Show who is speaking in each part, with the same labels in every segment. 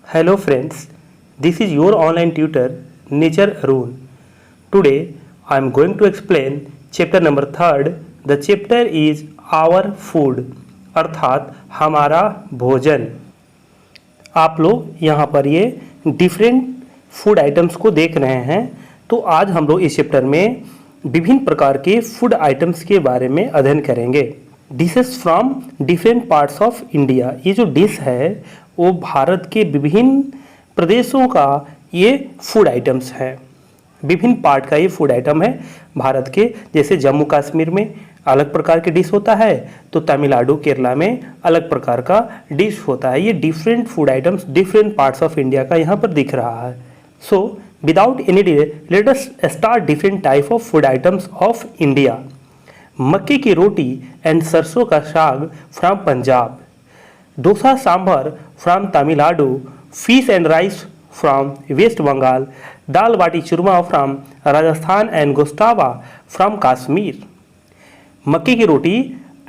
Speaker 1: Hello friends, this is your online tutor Nature Arun. Today I am going to explain chapter number 3rd. The chapter is our food अर्थात हमारा भोजन। आप लोग यहाँ पर ये डिफरेंट फूड आइटम्स को देख रहे हैं। तो आज हम लोग इस चैप्टर में विभिन्न प्रकार के फूड आइटम्स के बारे में अध्ययन करेंगे। Dishes from different parts of India, ये जो डिश है वो भारत के विभिन्न प्रदेशों का ये फूड आइटम्स हैं। विभिन्न पार्ट का ये फूड आइटम है भारत के। जैसे जम्मू कश्मीर में अलग प्रकार के डिश होता है, तो तमिलनाडु केरला में अलग प्रकार का डिश होता है। ये different food items different parts of India का यहाँ पर दिख रहा है। So without any delay let us start different type of food items of India. मक्के की रोटी एंड सरसों का साग from Punjab, dosa sambar from Tamil Nadu, fish and rice from West Bengal, dal baati churma from Rajasthan and gushtaba from Kashmir. मक्के की रोटी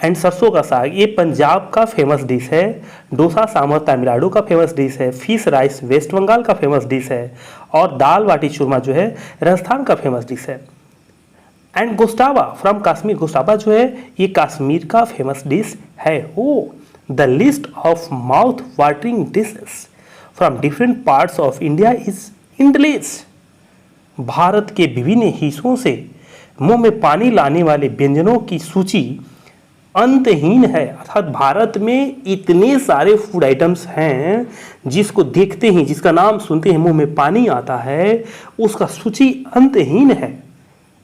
Speaker 1: एंड सरसों का साग ये पंजाब का फेमस डिश है, डोसा सांभर तमिलनाडु का फेमस डिश है, फिश राइस वेस्ट बंगाल का फेमस डिश है और दाल बाटी चूरमा जो है राजस्थान का फेमस डिश है। एंड गोस्तावा फ्रॉम कश्मीर, गोस्तावा जो है ये कश्मीर का फेमस डिश है। Oh the list of mouth watering dishes from different parts of India is endless. Bharat के विभिन्न हिस्सों से मुंह में पानी लाने वाले व्यंजनों की सूची अंतहीन है। अर्थात भारत में इतने सारे फूड आइटम्स हैं जिसको देखते ही, जिसका नाम सुनते ही मुंह में पानी आता है, उसका सूची अंतहीन है,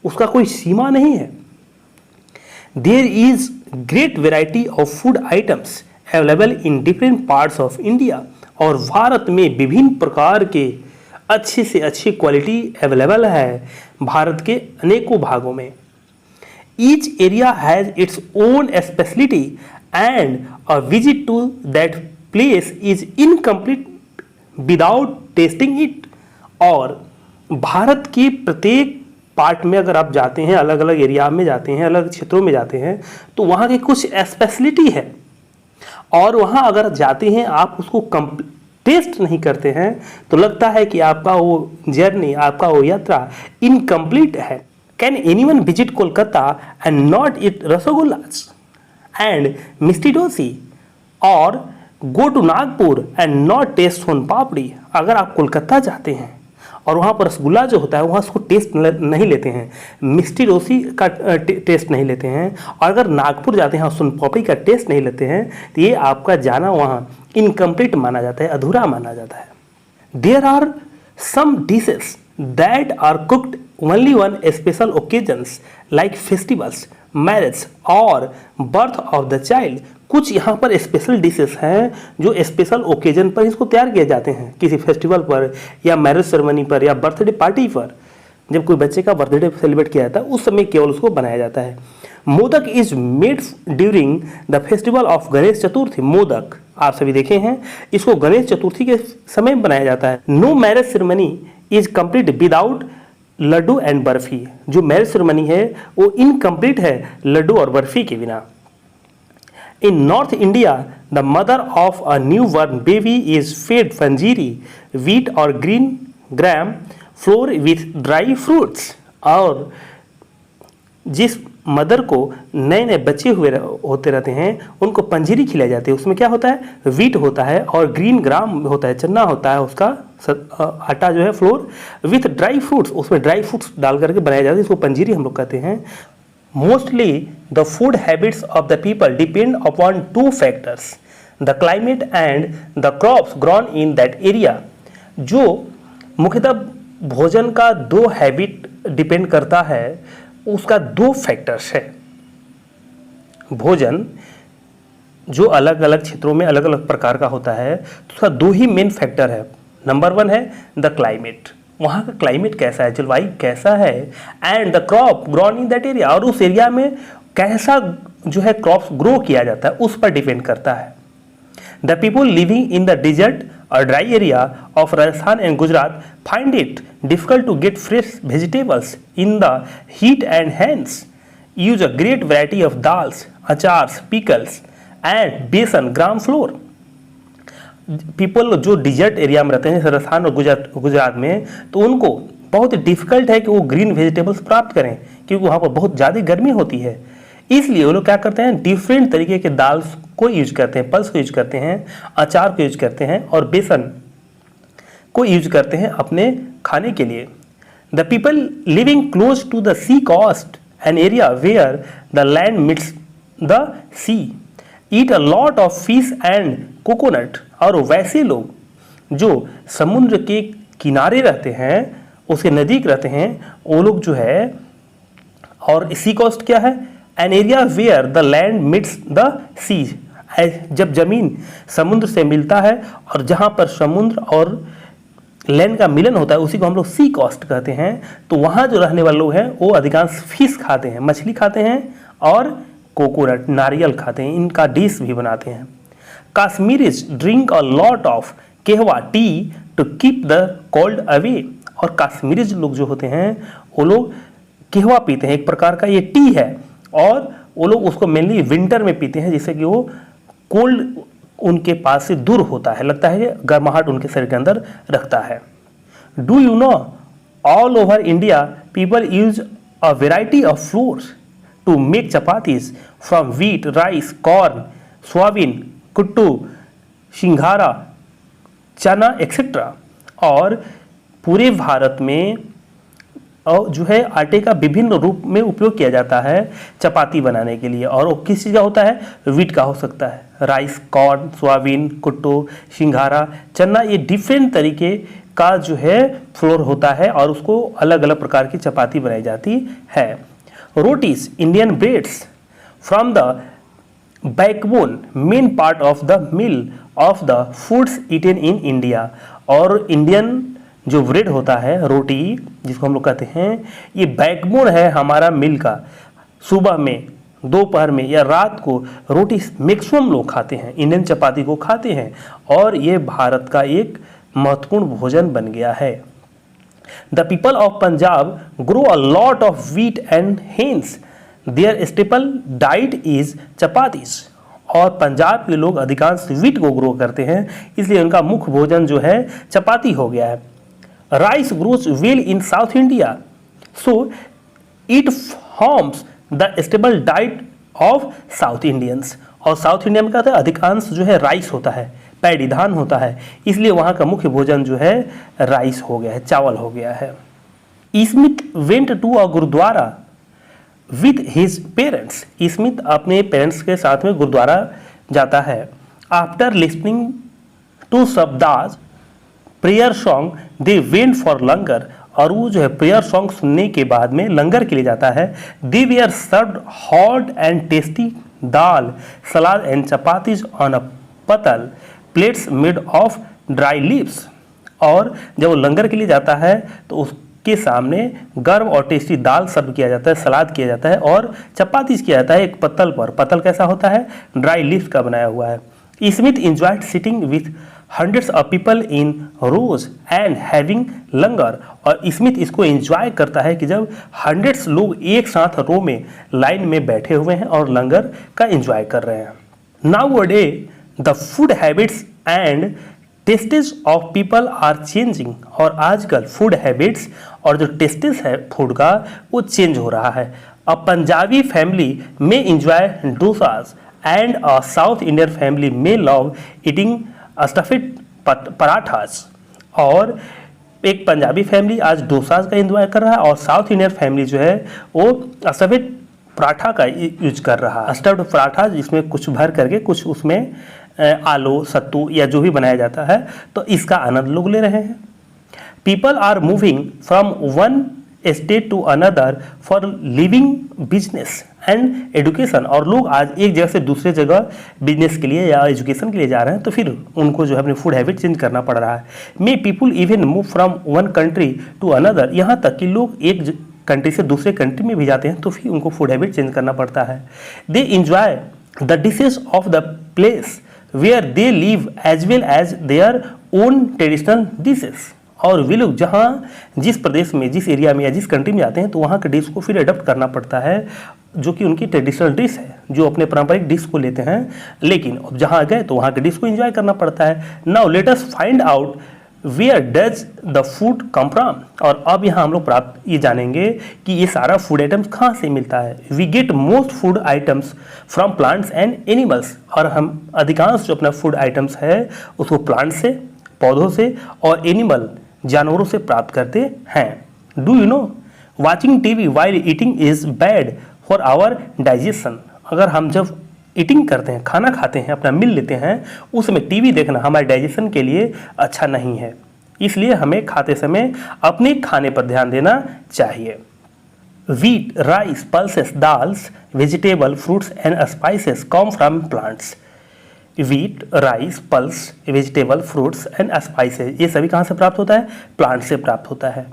Speaker 1: उसका कोई सीमा नहीं है। There is great variety of food items available in different parts of India, और भारत में विभिन्न प्रकार के अच्छे से अच्छी क्वालिटी अवेलेबल है भारत के अनेकों भागों में। Each area has its own speciality and a visit to that place is incomplete without tasting it. और भारत के प्रत्येक पार्ट में अगर आप जाते हैं, अलग अलग एरिया में जाते हैं, अलग क्षेत्रों में जाते हैं, तो वहाँ की कुछ स्पेशलिटी है और वहाँ अगर जाते हैं आप उसको टेस्ट नहीं करते हैं तो लगता है कि आपका वो जर्नी, आपका वो यात्रा इनकम्प्लीट है। Can anyone visit Kolkata and not eat rasgullas and mishti doi, or go to Nagpur and not taste soan papdi. अगर आप कोलकाता जाते हैं और वहाँ पर रसगुल्ला जो होता है वहाँ उसको टेस्ट नहीं लेते हैं, मिष्टी डोसी का टेस्ट नहीं लेते हैं, और अगर नागपुर जाते हैं और सोन पापड़ी का टेस्ट नहीं लेते हैं, तो ये आपका जाना वहाँ इनकम्प्लीट माना जाता है, अधूरा माना जाता है। There are some dishes that are cooked only on special occasions like festivals, marriage और बर्थ ऑफ द चाइल्ड। कुछ यहाँ पर स्पेशल डिशेस हैं जो स्पेशल ओकेजन पर इसको तैयार किए जाते हैं, किसी फेस्टिवल पर या मैरिज सेरेमनी पर या बर्थडे पार्टी पर। जब कोई बच्चे का बर्थडे सेलिब्रेट किया जाता है उस समय केवल उसको बनाया जाता है। Modak is made during the festival of Ganesh Chaturthi. Modak आप सभी देखे हैं, इसको गणेश चतुर्थी के समय बनाया जाता है। No marriage ceremony is complete without laddoo and barfi. जो मैरिज सेरेमनी है वो इनकम्प्लीट है लड्डू और बर्फी के बिना। In North India, the mother of a newborn baby is fed panjiri, wheat or green gram flour with dry fruits। और जिस मदर को नए नए बच्चे होते रहते हैं उनको पंजीरी खिलाई जाती है। उसमें क्या होता है, वीट होता है और ग्रीन ग्राम होता है, चना होता है, उसका आटा जो है फ्लोर विथ ड्राई फ्रूट्स, उसमें ड्राई फ्रूट्स डाल करके बनाया जाता है, इसको पंजीरी हम लोग कहते हैं। Mostly the food habits of the people depend upon two factors, the climate and the crops grown in that area। जो मुख्यतः भोजन का दो हैबिट डिपेंड करता है, उसका दो फैक्टर्स है। भोजन जो अलग अलग क्षेत्रों में अलग अलग प्रकार का होता है तो उसका दो ही मेन फैक्टर है। नंबर 1 है द क्लाइमेट, वहाँ का क्लाइमेट कैसा है, जलवायु कैसा है, and the crop grown in that area, और उस एरिया में कैसा जो है क्रॉप्स ग्रो किया जाता है उस पर डिपेंड करता है। The people living in the desert और dry area of Rajasthan and Gujarat find it difficult to get fresh vegetables in the heat and hence use a great variety of dals, achars, pickles and besan gram flour. People जो desert area में रहते हैं राजस्थान और गुजरात में, तो उनको बहुत डिफिकल्ट है कि वो ग्रीन वेजिटेबल्स प्राप्त करें, क्योंकि वहाँ पर बहुत ज़्यादा गर्मी होती है। इसलिए वो लोग क्या करते हैं, डिफरेंट तरीके के दाल को यूज करते हैं, पल्स को यूज करते हैं, अचार को यूज करते हैं और बेसन को यूज करते हैं अपने खाने के लिए। The people living close to the sea coast, an area where the land meets the sea, eat a lot of fish and coconut. और वैसे लोग जो समुद्र के किनारे रहते हैं, उसके नज़दीक रहते हैं, वो लोग जो है, और सी कोस्ट क्या है, an area where the land meets the sea, जब जमीन समुद्र से मिलता है और जहाँ पर समुद्र और लैंड का मिलन होता है, उसी को हम लोग सी कोस्ट कहते हैं। तो वहाँ जो रहने वाले लोग हैं वो अधिकांश फिश खाते हैं, मछली खाते हैं और कोकोनट नारियल खाते हैं, इनका डिश भी बनाते हैं। Kashmiris drink a lot of kahwa tea to keep the cold away. और काश्मीरीज लोग जो होते हैं वो लोग कहवा पीते हैं, एक प्रकार का ये टी है, और वो लोग उसको मेनली विंटर में पीते हैं, जिससे कि वो कोल्ड उनके पास से दूर होता है, लगता है गर्माहट उनके शरीर के अंदर रखता है। Do you know all over India people use a variety of flours to make chapatis from wheat, rice, corn, soyabean, kuttu, singhara, chana etcetera. और पूरे भारत में और जो है आटे का विभिन्न रूप में उपयोग किया जाता है चपाती बनाने के लिए, और वो किस चीज़ का होता है, व्हीट का हो सकता है, rice, corn, soyabean, kuttu, singhara, चना, ये डिफरेंट तरीके का जो है फ्लोर होता है और उसको अलग अलग प्रकार की चपाती बनाई जाती है। Rotis, Indian breads from the backbone main part of the mill of the foods eaten in India. और इंडियन जो ब्रेड होता है, रोटी जिसको हम लोग कहते हैं, ये बैकबोन है हमारा मिल का। सुबह में, दोपहर में या रात को रोटी मैक्सिमम लोग खाते हैं, इंडियन चपाती को खाते हैं, और ये भारत का एक महत्वपूर्ण भोजन बन गया है। The people of Punjab grow a lot of wheat and hens, their staple diet is chapatis. और पंजाब के लोग अधिकांश व्हीट को ग्रो करते हैं, इसलिए उनका मुख्य भोजन जो है चपाती हो गया है। Rice grows well in south India, so it forms the stable diet of south Indians. और साउथ इंडिया में क्या होता है, अधिकांश जो है राइस होता है, पैडी धान होता है, इसलिए वहाँ का मुख्य भोजन जो है राइस हो गया है, चावल हो गया है। Smith went to a gurudwara with his parents. Smith अपने पेरेंट्स के साथ में गुरुद्वारा जाता है। After listening to shabads prayer song they went for langar. और वो जो है प्रेयर सॉन्ग सुनने के बाद में लंगर के लिए जाता है। They were served hot and tasty dal, salad and chapatis on a pattal plates made of dry leaves. और जब वो लंगर के लिए जाता है तो उसके सामने गर्म और टेस्टी दाल सर्व किया जाता है, सलाद किया जाता है और चपातीज किया जाता है एक पत्तल पर। पत्तल कैसा होता है, ड्राई लीव्स का बनाया हुआ है। Smith enjoyed sitting with hundreds of people in rows and having langar. और स्मिथ इसको एंजॉय करता है कि जब हंड्रेड्स लोग एक साथ रो में लाइन में बैठे हुए हैं और लंगर का एंजॉय कर रहे हैं। Nowadays the food habits and tastes of people are changing. और आजकल फूड हैबिट्स और जो टेस्टेस है फूड का वो चेंज हो रहा है। अ पंजाबी फैमिली में enjoy dosas and a south Indian family में लव ईटिंग स्टफिड पराठास। और एक पंजाबी फैमिली आज डोसाज का एंजॉय कर रहा है और साउथ इंडियन फैमिली जो है वो स्टफिड पराठा का यूज कर रहा है। स्टफ्ड पराठा जिसमें कुछ भर करके कुछ उसमें आलू, सत्तू या जो भी बनाया जाता है, तो इसका आनंद लोग ले रहे हैं। People are moving from one state to another for living, business and education. और लोग आज एक जगह से दूसरे जगह बिजनेस के लिए या एजुकेशन के लिए जा रहे हैं, तो फिर उनको जो है अपने फूड हैबिट चेंज करना पड़ रहा है। May people even move from one country to another. यहाँ तक कि लोग एक कंट्री से दूसरे कंट्री में भी जाते हैं तो फिर उनको फूड हैबिट चेंज करना पड़ता है। They enjoy the dishes of the place where they live as well as their own traditional dishes. और वे लोग जहाँ जिस प्रदेश में, जिस एरिया में या जिस कंट्री में जाते हैं तो वहाँ के डिश को फिर अडॉप्ट करना पड़ता है जो कि उनकी ट्रेडिशनल डिश है। जो अपने पारंपरिक डिश को लेते हैं, लेकिन अब जहाँ गए तो वहाँ के डिश को एंजॉय करना पड़ता है। Now let us find out where does the food come from. और अब यहाँ हम लोग प्राप्त ये जानेंगे कि ये सारा फूड आइटम्स कहाँ से मिलता है। We get most food items from plants and animals. और हम अधिकांश जो अपना फूड आइटम्स है उसको प्लांट से, पौधों से और एनिमल जानवरों से प्राप्त करते हैं। Do you know watching TV while eating is bad for our digestion. अगर हम जब ईटिंग करते हैं, खाना खाते हैं, अपना मील लेते हैं, उसमें टीवी देखना हमारे डाइजेशन के लिए अच्छा नहीं है। इसलिए हमें खाते समय अपने खाने पर ध्यान देना चाहिए। Wheat, rice, pulses, dals, vegetable, fruits and spices come from plants. Wheat, rice, pulse, vegetable, fruits and spices, ये सभी कहाँ से प्राप्त होता है? प्लांट से प्राप्त होता है।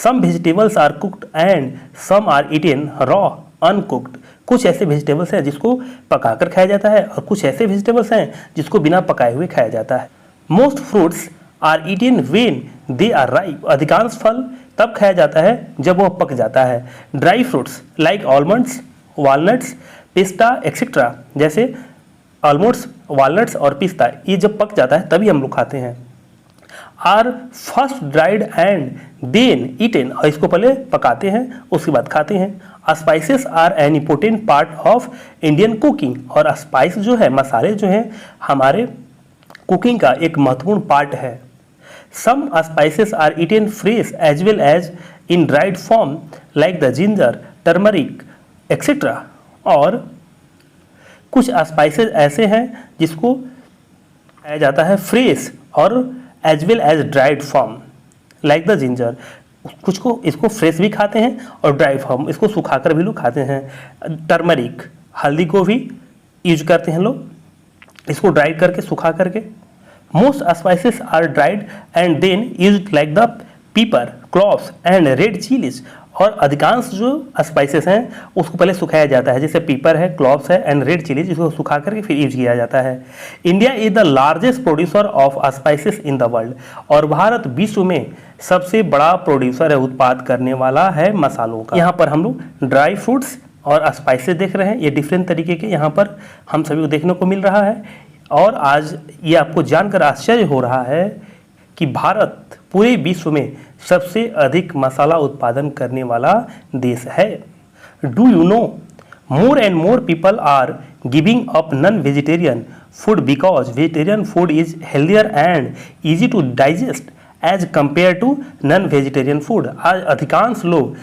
Speaker 1: Some vegetables are cooked and some are eaten raw uncooked. कुछ ऐसे वेजिटेबल्स हैं जिसको पकाकर खाया जाता है और कुछ ऐसे वेजिटेबल्स हैं जिसको बिना पकाए हुए खाया जाता है। Most fruits are eaten when they are ripe. अधिकांश फल तब खाया जाता है जब वह पक जाता है। Dry fruits like almonds, walnuts, पिस्ता एक्सेट्रा, जैसे आलमंड्स, वॉलनट्स और पिस्ता, ये जब पक जाता है तभी हम लोग खाते हैं। Are first dried and then eaten, और इसको पहले पकाते हैं उसके बाद खाते हैं। Spices are an important part of Indian cooking. और स्पाइस जो है, मसाले जो हैं, हमारे कुकिंग का एक महत्वपूर्ण पार्ट है। Some spices are eaten fresh as well as in dried form like the ginger, turmeric etcetera. और कुछ स्पाइसेस ऐसे हैं जिसको खाया जाता है फ्रेश और as well as dried form like the ginger. कुछ को इसको फ्रेश भी खाते हैं और ड्राई फॉर्म, इसको सुखाकर भी लोग खाते हैं। टर्मरिक, हल्दी को भी यूज करते हैं लोग, इसको ड्राई करके, सुखा करके। Most spices are dried and then use like the pepper, cloves and red chillies. और अधिकांश जो स्पाइसेस हैं उसको पहले सुखाया जाता है, जैसे पीपर है, क्लॉव्स है एंड रेड चिलीज, इसको सुखा करके फिर यूज किया जाता है। India is the largest producer of spices in the world. और भारत विश्व में सबसे बड़ा प्रोड्यूसर है, उत्पाद करने वाला है मसालों का। यहाँ पर हम लोग ड्राई फ्रूट्स और स्पाइसेस देख रहे हैं, ये डिफरेंट तरीके के यहाँ पर हम सभी को देखने को मिल रहा है। और आज ये आपको जानकर आश्चर्य हो रहा है कि भारत पूरे विश्व में सबसे अधिक मसाला उत्पादन करने वाला देश है। Do you know more and more people are giving up non vegetarian food because vegetarian food is healthier and easy to digest as compare to non vegetarian food. आज अधिकांश लोग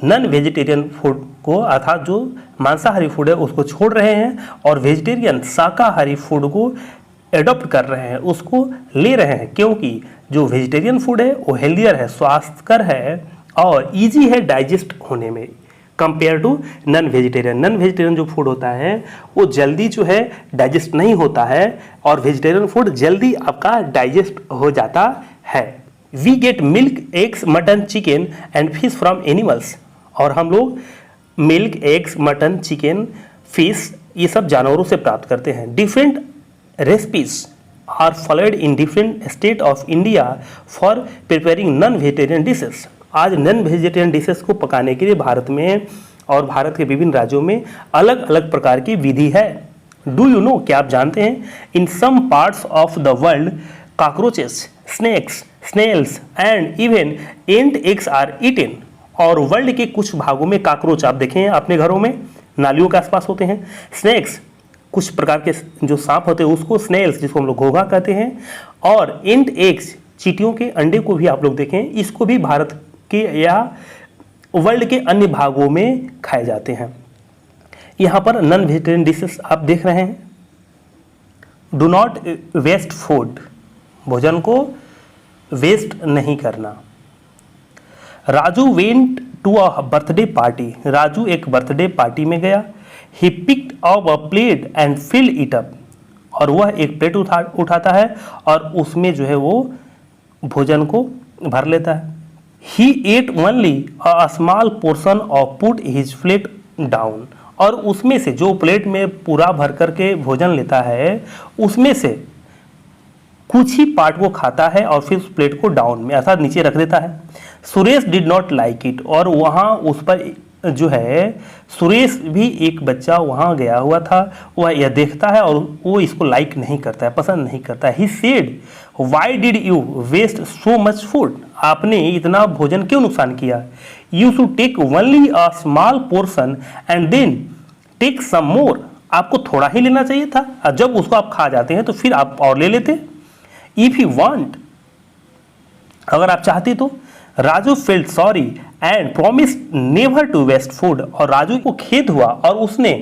Speaker 1: नॉन वेजिटेरियन फूड को, अर्थात जो मांसाहारी food है, उसको छोड़ रहे हैं और वेजिटेरियन शाकाहारी फूड को एडॉप्ट कर रहे हैं, उसको ले रहे हैं, क्योंकि जो वेजिटेरियन फूड है वो हेल्दियर है, स्वास्थ्यकर है और इजी है डाइजेस्ट होने में compare to non vegetarian. Non vegetarian जो फूड होता है वो जल्दी जो है डाइजेस्ट नहीं होता है और वेजिटेरियन फूड जल्दी आपका डाइजेस्ट हो जाता है। We get milk, eggs, mutton, chicken and fish from animals. और हम लोग milk, eggs, mutton, chicken, fish ये सब जानवरों से प्राप्त करते हैं। Different recipes are followed in different state of India for preparing non vegetarian dishes. आज नॉन वेजिटेरियन डिशेस को पकाने के लिए भारत में और भारत के विभिन्न राज्यों में अलग अलग प्रकार की विधि है। डू यू नो, क्या आप जानते हैं, in some parts of the world cockroaches, snakes, snails and even ant eggs are eaten. और वर्ल्ड के कुछ भागों में कॉकरोच आप देखें अपने घरों में, नालियों के आसपास होते हैं। स्नेक्स, कुछ प्रकार के जो सांप होते हैं उसको स्नेल्स, जिसको हम लोग घोंघा कहते हैं। और एंट एग्स, चींटियों के अंडे को भी आप लोग देखें, इसको भी भारत के या वर्ल्ड के अन्य भागों में खाए जाते हैं। यहाँ पर नॉन वेजिटेरियन डिशेस आप देख रहे हैं। डू नॉट वेस्ट फूड, भोजन को वेस्ट नहीं करना। Raju went to a birthday party, Raju एक बर्थडे पार्टी में गया। He picked up a plate and fill it up, और वह एक प्लेट उठाता है और उसमें जो है वो भोजन को भर लेता है। He ate only a small portion of put his plate down, और उसमें से जो प्लेट में पूरा भर करके भोजन लेता है उसमें से कुछ ही पार्ट को खाता है और फिर उस प्लेट को डाउन में अर्थात नीचे रख देता है। Suresh did not like it, और वहाँ उस पर जो है सुरेश भी एक बच्चा वहाँ गया हुआ था, वह यह देखता है और वो इसको लाइक नहीं करता है, पसंद नहीं करता है। He said why did you waste so much food, आपने इतना भोजन क्यों नुकसान किया। You should take only a small portion and then take some more, आपको थोड़ा ही लेना चाहिए था, और जब उसको आप खा जाते हैं तो फिर आप और ले लेते। इफ यू वांट, अगर आप चाहते तो। Raju felt sorry and promise never to waste food, और राजू को खेद हुआ और उसने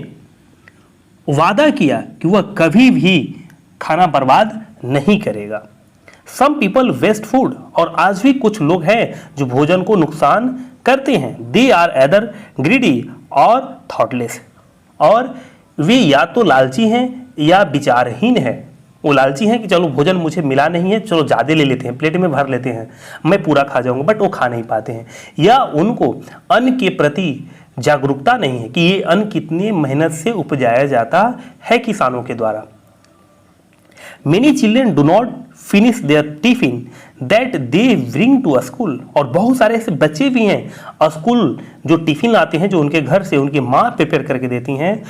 Speaker 1: वादा किया कि वह कभी भी खाना बर्बाद नहीं करेगा। सम पीपल वेस्ट फूड, और आज भी कुछ लोग हैं जो भोजन को नुकसान करते हैं। दे आर एदर ग्रीडी और थॉटलेस, और वे या तो लालची हैं या विचारहीन हैं। वो लालची हैं कि चलो भोजन मुझे मिला नहीं है, चलो ज़्यादा ले लेते हैं, प्लेट में भर लेते हैं, मैं पूरा खा जाऊंगा, बट वो खा नहीं पाते हैं। या उनको अन्न के प्रति जागरूकता नहीं है कि ये अन्न कितनी मेहनत से उपजाया जाता है किसानों के द्वारा। Many children do not finish their tiffin that they bring to a school, और बहुत सारे ऐसे बच्चे भी हैं स्कूल जो टिफिन लाते हैं, जो उनके घर से उनकी माँ प्रिपेयर करके देती हैं,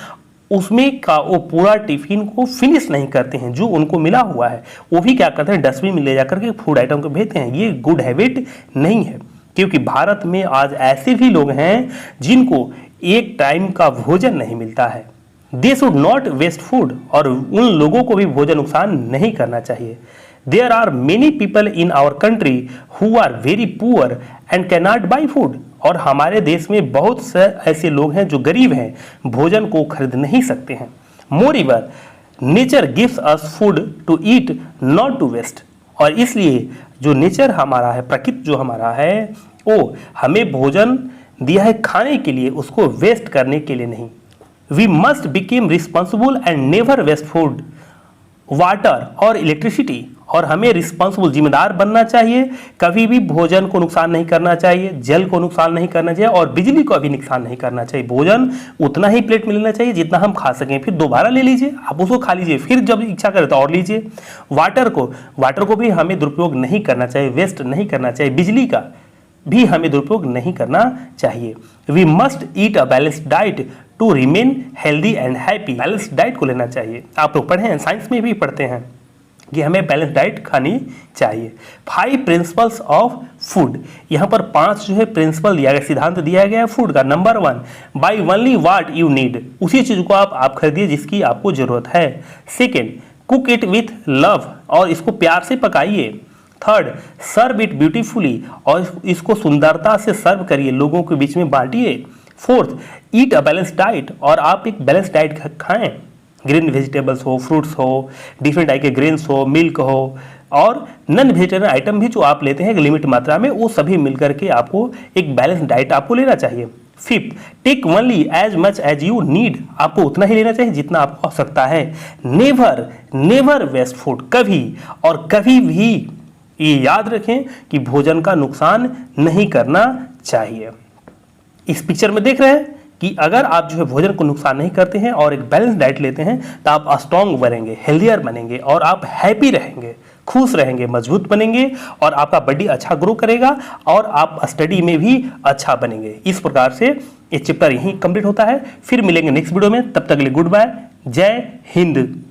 Speaker 1: उसमें का वो पूरा टिफिन को फिनिश नहीं करते हैं जो उनको मिला हुआ है, वो भी क्या करते हैं डस्टबिन में ले जाकर के फूड आइटम को भेजते हैं। ये गुड हैबिट नहीं है, क्योंकि भारत में आज ऐसे भी लोग हैं जिनको एक टाइम का भोजन नहीं मिलता है। They should not waste food, और उन लोगों को भी भोजन नुकसान नहीं करना चाहिए। There are many people in our country who are very poor and can not buy food, और हमारे देश में बहुत से ऐसे लोग हैं जो गरीब हैं, भोजन को खरीद नहीं सकते हैं। Moreover nature gives us food to eat not to waste, और इसलिए जो नेचर हमारा है, प्रकृति जो हमारा है, वो हमें भोजन दिया है खाने के लिए, उसको वेस्ट करने के लिए नहीं। We must became responsible and never waste food, water और इलेक्ट्रिसिटी, और हमें रिस्पॉन्सिबल जिम्मेदार बनना चाहिए, कभी भी भोजन को नुकसान नहीं करना चाहिए, जल को नुकसान नहीं करना चाहिए, और बिजली को भी नुकसान नहीं करना चाहिए। भोजन उतना ही प्लेट में लेना चाहिए जितना हम खा सकें, फिर दोबारा ले लीजिए, आप उसको खा लीजिए, फिर जब इच्छा करे तो और लीजिए। वाटर को भी हमें दुरुपयोग नहीं करना चाहिए, वेस्ट नहीं करना चाहिए। बिजली का भी हमें दुरुपयोग नहीं करना चाहिए। We must eat a balanced diet to remain healthy and happy, balanced diet को लेना चाहिए। आप लोग पढ़े हैं, साइंस में भी पढ़ते हैं कि हमें बैलेंस डाइट खानी चाहिए। 5 प्रिंसिपल्स ऑफ फूड, यहाँ पर 5 जो है प्रिंसिपल दिया गया, सिद्धांत दिया गया है फूड का। Number 1, by only what you need, उसी चीज को आप खरीदिए जिसकी आपको जरूरत है। Second, cook it with love, और इसको प्यार से पकाइए। थर्ड, सर्व इट ब्यूटीफुली, और इसको सुंदरता से सर्व करिए, लोगों के बीच में बांटिए। Fourth, eat a balance diet, और आप एक बैलेंस डाइट खाएं, ग्रीन वेजिटेबल्स हो, फ्रूट्स हो, डिफरेंट टाइप के ग्रेन्स हो, मिल्क हो, और नॉन वेजिटेरियन आइटम भी जो आप लेते हैं एक लिमिट मात्रा में, वो सभी मिलकर के आपको एक बैलेंस डाइट आपको लेना चाहिए। Fifth, take only as much as you need, आपको उतना ही लेना चाहिए जितना आपको आवश्यकता है। नेवर वेस्ट फूड, कभी और कभी भी ये याद रखें कि भोजन का नुकसान नहीं करना चाहिए। इस पिक्चर में देख रहे हैं कि अगर आप जो है भोजन को नुकसान नहीं करते हैं और एक बैलेंस डाइट लेते हैं तो आप स्ट्रॉन्ग बनेंगे, हेल्दियर बनेंगे, और आप हैप्पी रहेंगे, खुश रहेंगे, मजबूत बनेंगे, और आपका बॉडी अच्छा ग्रो करेगा, और आप स्टडी में भी अच्छा बनेंगे। इस प्रकार से ये चैप्टर यहीं कंप्लीट होता है। फिर मिलेंगे नेक्स्ट वीडियो में, तब तक के लिए गुड बाय, जय हिंद।